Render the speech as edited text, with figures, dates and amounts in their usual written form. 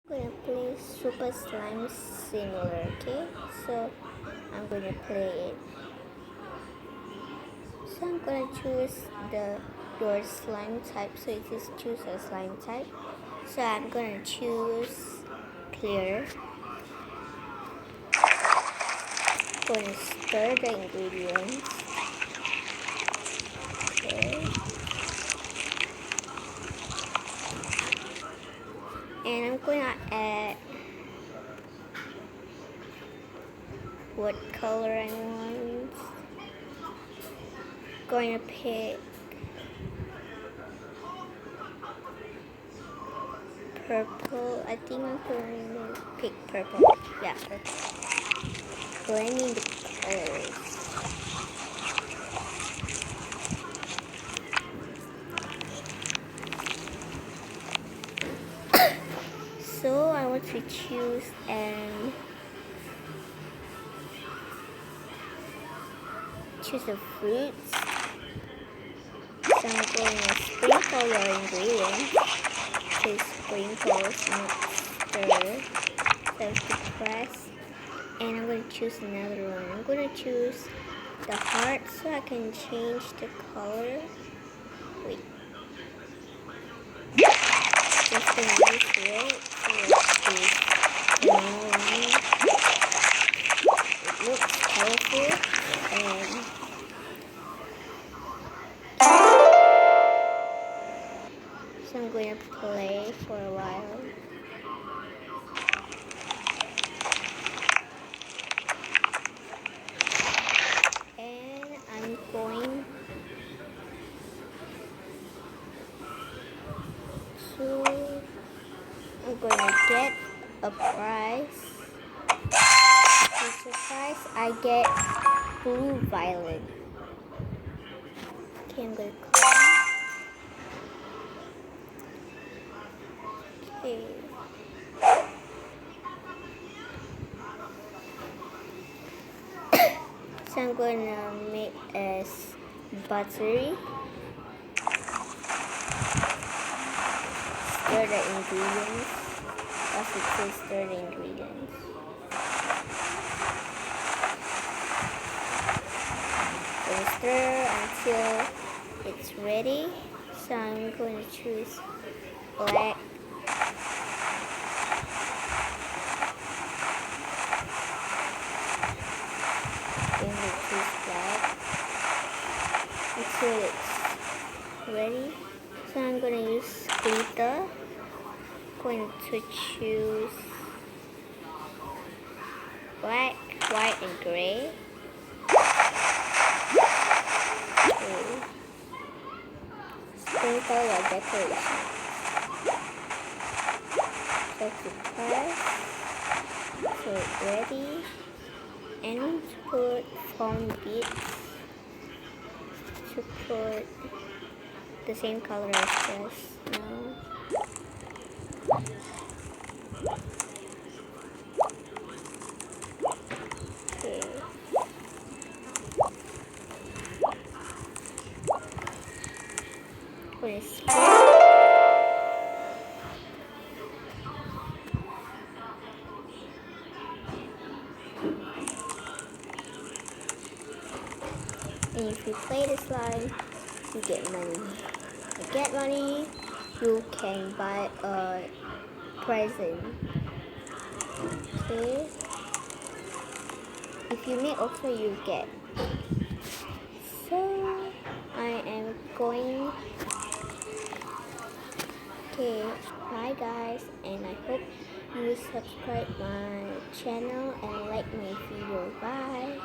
I'm gonna play Super Slime Simulator, okay? So I'm gonna play it. So I'm gonna choose your slime type. So it is choose a slime type. So I'm gonna choose clear. Gonna stir the ingredients. Okay. And I'm gonna add what color I want. Going to pick purple. I think I'm going to pick purple. Yeah, purple. Blending the colors. So I want to choose the fruits. So I'm going to sprinkle your ingredients. To sprinkle, not stir. So to press. And I'm going to choose another one. I'm going to choose the heart so I can change the color. Wait. Just going to use red. So let's choose one. It looks colorful. And so I'm going to play for a while. And I'm going to get a prize. With the prize, I get blue violet. Okay, I'm going to close. Okay. So I'm going to make a buttery. Stir the ingredients. Also to stir the ingredients. So stir until it's ready. So I'm going to choose black. Until it's ready. So I'm going to use glitter. Going to choose black, white, and gray. Okay. Sprinkle your decoration. So to press, so it's ready. And to put foam beads. To put the same color as this now. Okay. Put a spoon. And if you play the slime, you get money. You get money, you can buy a present. Okay. If you make also you get. So I am going. Okay, bye guys, and I hope you subscribe my channel and like my video. Bye.